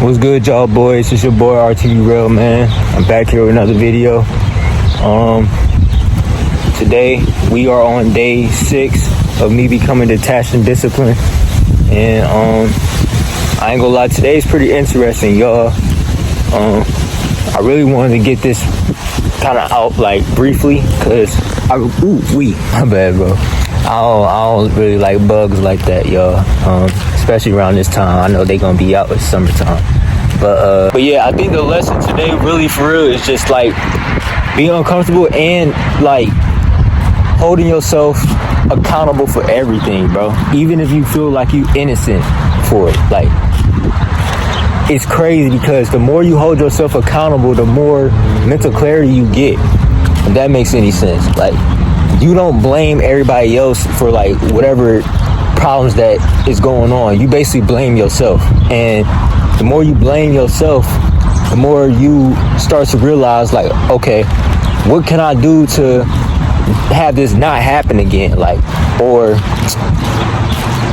What's good, y'all boys? It's your boy RTVRell, man. I'm back here with another video. Today we are on day 6 of me becoming detached and disciplined. And I ain't gonna lie, today's pretty interesting, y'all. I really wanted to get this kind of out like briefly, cause my bad, bro. I don't really like bugs like that, y'all. Especially around this time. I know they gonna be out. It's summertime. But yeah, I think the lesson today, really for real, is just like being uncomfortable and like holding yourself accountable for everything, bro. Even if you feel like you innocent for it, like it's crazy because the more you hold yourself accountable, the more mental clarity you get. If that makes any sense, like. You don't blame everybody else for like whatever problems that is going on. You basically blame yourself. And the more you blame yourself, the more you start to realize like, okay, what can I do to have this not happen again? Like, or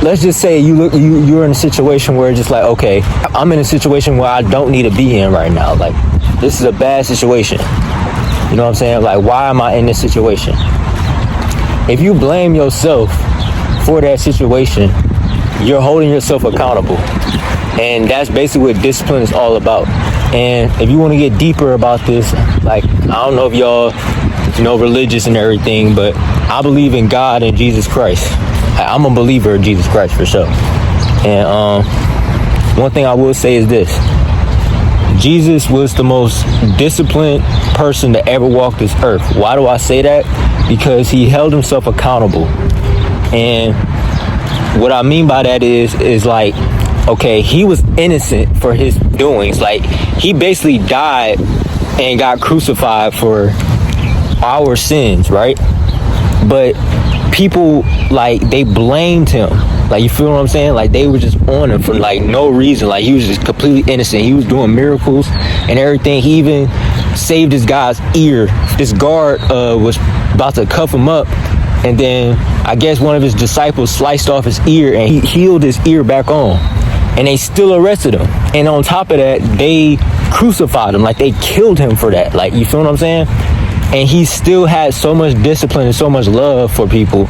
let's just say you're in a situation where it's just like, okay, I'm in a situation where I don't need to be in right now. Like, this is a bad situation. You know what I'm saying? Like, why am I in this situation? If you blame yourself for that situation, you're holding yourself accountable. And that's basically what discipline is all about. And if you want to get deeper about this, like, I don't know if y'all, religious and everything, but I believe in God and Jesus Christ. I'm a believer in Jesus Christ for sure. And one thing I will say is this. Jesus was the most disciplined person to ever walk this earth. Why do I say that? Because he held himself accountable. And what I mean by that is like, okay, he was innocent for his doings. Like, he basically died and got crucified for our sins, right? But people, like, they blamed him. Like, you feel what I'm saying? Like, they were just on him for, like, no reason. Like, he was just completely innocent. He was doing miracles and everything. He even saved this guy's ear. This guard was about to cuff him up. And then, I guess one of his disciples sliced off his ear and he healed his ear back on. And they still arrested him. And on top of that, they crucified him. Like, they killed him for that. Like, you feel what I'm saying? And he still had so much discipline and so much love for people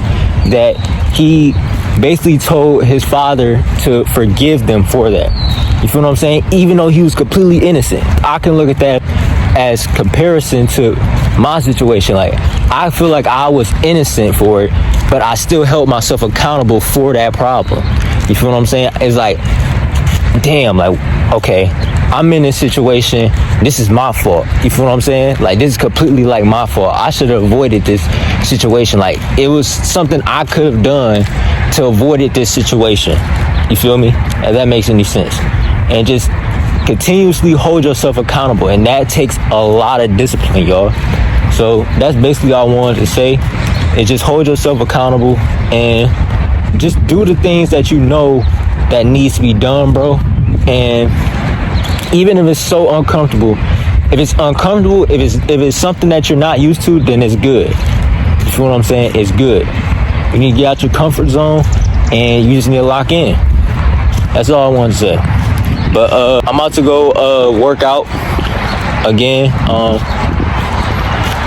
that he basically told his father to forgive them for that. You feel what I'm saying? Even though he was completely innocent. I can look at that as comparison to my situation. Like, I feel like I was innocent for it, but I still held myself accountable for that problem. You feel what I'm saying? It's like, damn, like, okay, I'm in this situation. This is my fault. You feel what I'm saying? Like, this is completely like my fault. I should have avoided this situation. Like, it was something I could have done to avoid this situation. You feel me? If that makes any sense. And just continuously hold yourself accountable. And that takes a lot of discipline, y'all. So that's basically all I wanted to say. Is just hold yourself accountable and just do the things that you know that needs to be done, bro. And even if it's so uncomfortable, if it's something that you're not used to, then it's good. You feel what I'm saying? It's good. You need to get out your comfort zone and you just need to lock in. That's all I wanted to say. But I'm about to go work out again.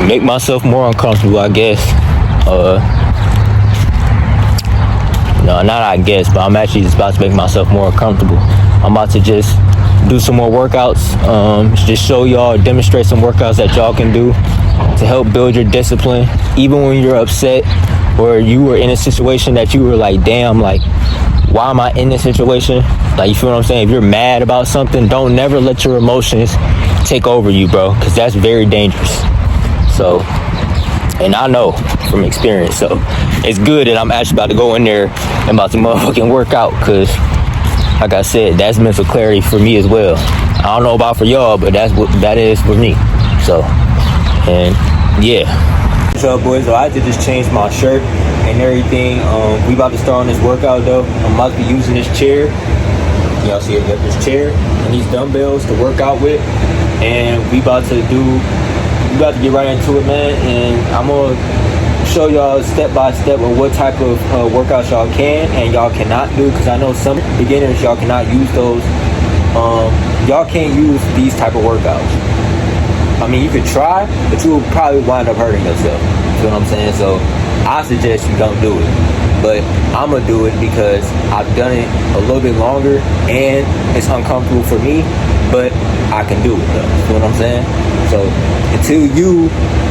Make myself more uncomfortable, I guess. No, not I guess, but I'm actually just about to make myself more comfortable. I'm about to just do some more workouts, just show y'all, demonstrate some workouts that y'all can do to help build your discipline. Even when you're upset or you were in a situation that you were like, damn, like, why am I in this situation? Like, you feel what I'm saying? If you're mad about something, don't never let your emotions take over you, bro, because that's very dangerous. So, and I know from experience, so it's good that I'm actually about to go in there and about to motherfucking work out, because like I said, that's mental clarity for me as well. I don't know about for y'all, but that's what that is for me. So, and yeah. What's up, boys? So I had to just change my shirt and everything. We about to start on this workout though. I'm about to be using this chair. Y'all see it? Yep, this chair and these dumbbells to work out with. And we about to get right into it, man. And I'm gonna show y'all step by step of what type of workouts y'all can and y'all cannot do, because I know some beginners, y'all cannot use those y'all can't use these type of workouts. I mean, you could try, but you will probably wind up hurting yourself. You know what I'm saying? So I suggest you don't do it. But I'm going to do it because I've done it a little bit longer and it's uncomfortable for me, but I can do it though. You know what I'm saying? So until you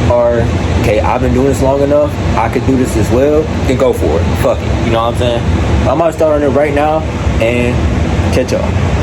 are, okay, I've been doing this long enough, I could do this as well, then go for it. Fuck it. You know what I'm saying? I'm going to start on it right now and catch y'all.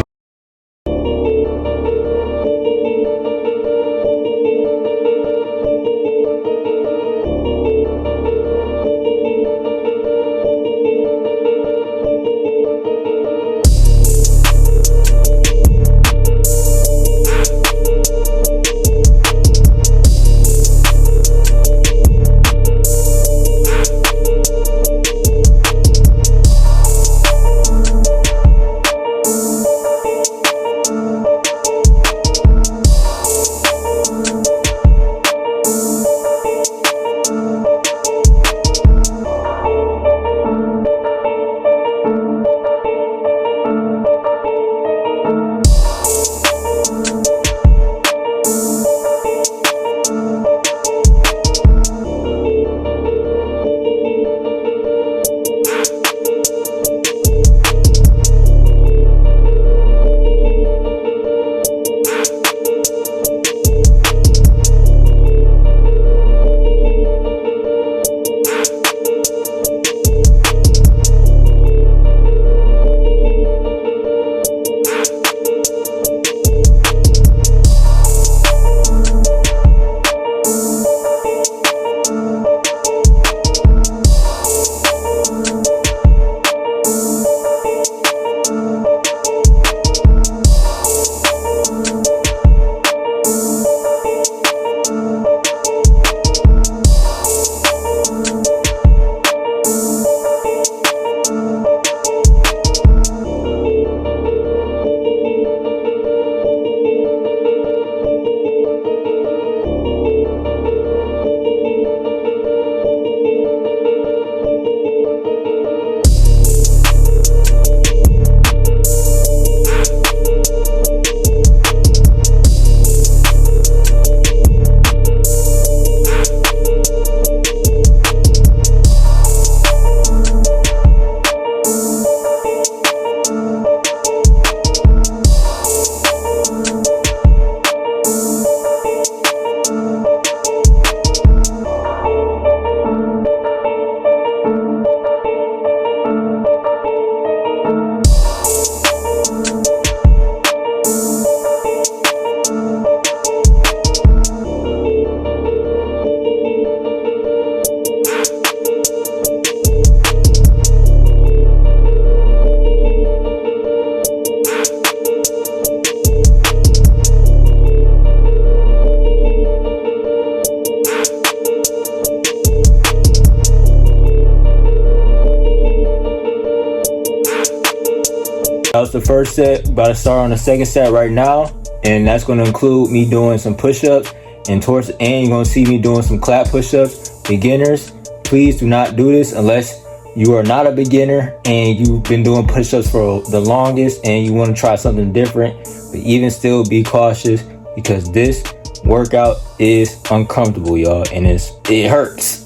That was the first set. About to start on the second set right now, and that's going to include me doing some push-ups, and towards the end you're going to see me doing some clap push-ups. Beginners, please do not do this unless you are not a beginner and you've been doing push-ups for the longest and you want to try something different. But even still, be cautious because this workout is uncomfortable, y'all, and it hurts.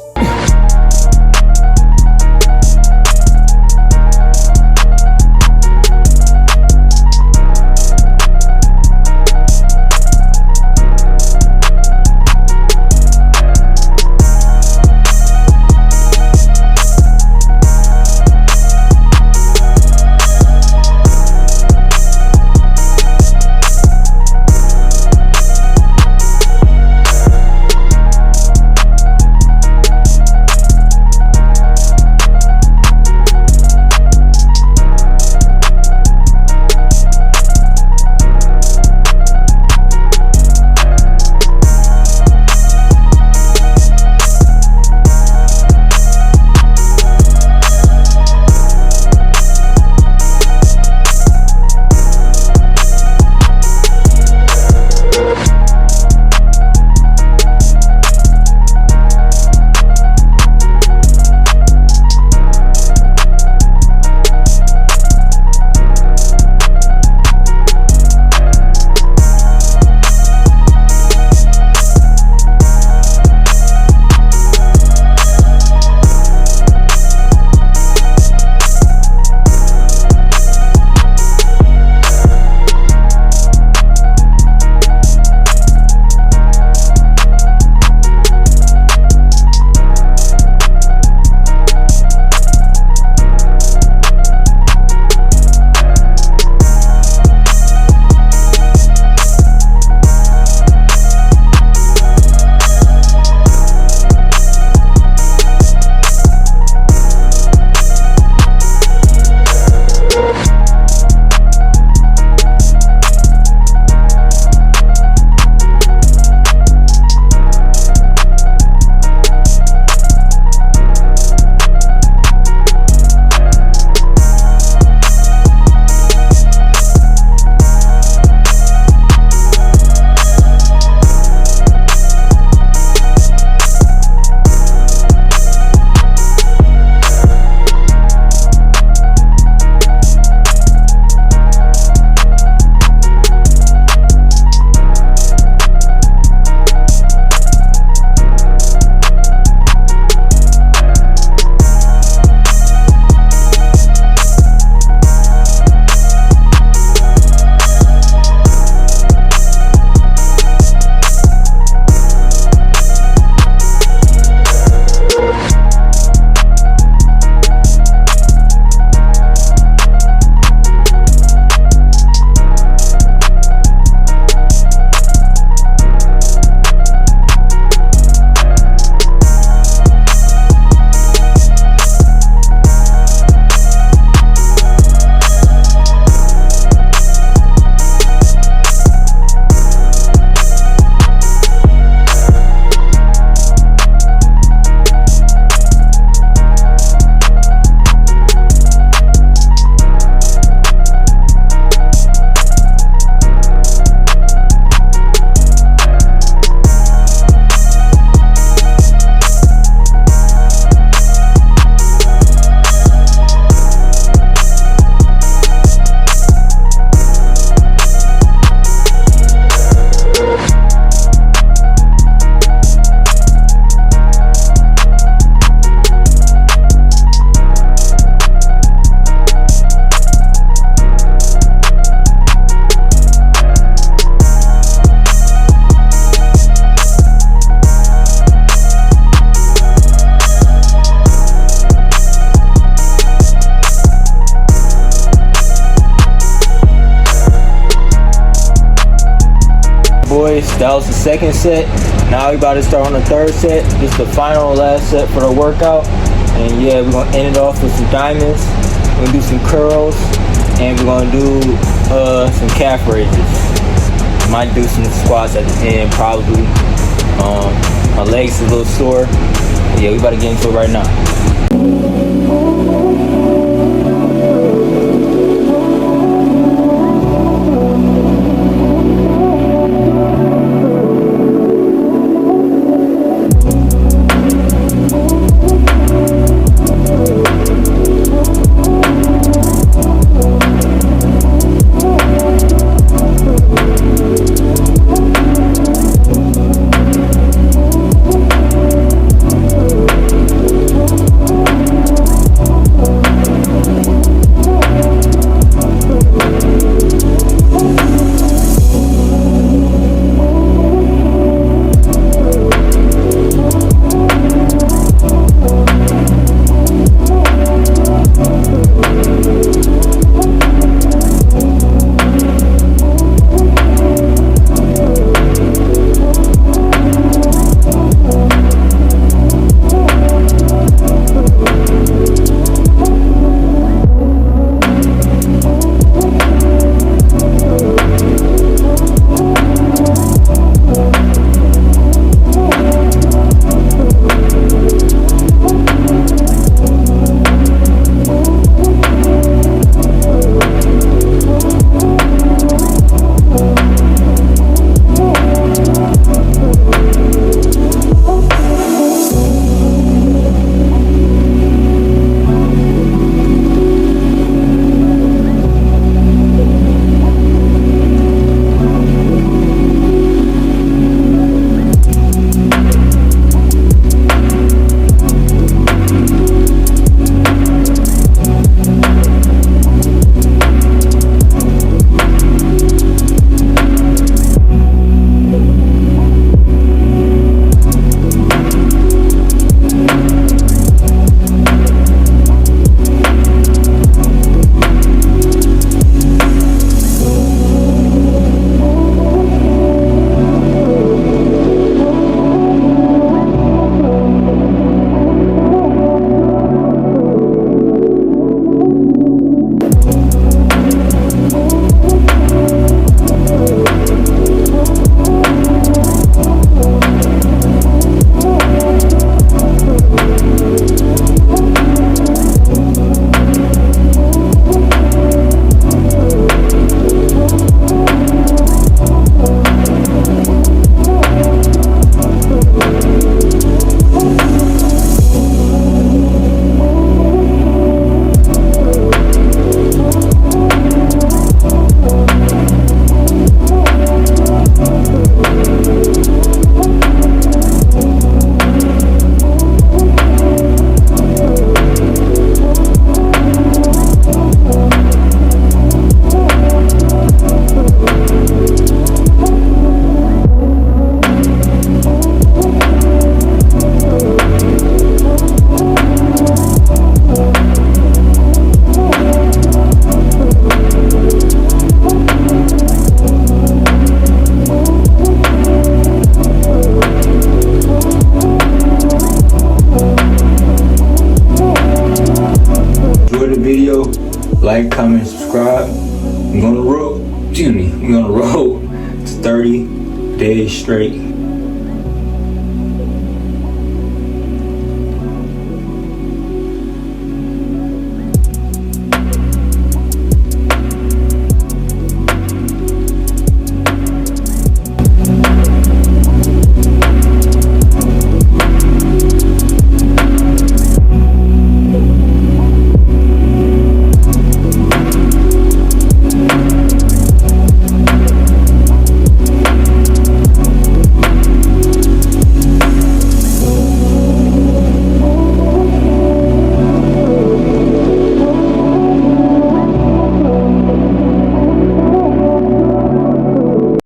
boys. That was the second set. Now we about to start on the third set. This is the final last set for the workout. And yeah, we're gonna end it off with some diamonds. We're gonna do some curls, and we're gonna do some calf raises. Might do some squats at the end, probably. My legs is a little sore. But yeah, we about to get into it right now. Like, comment, subscribe. I'm gonna roll to 30 days straight.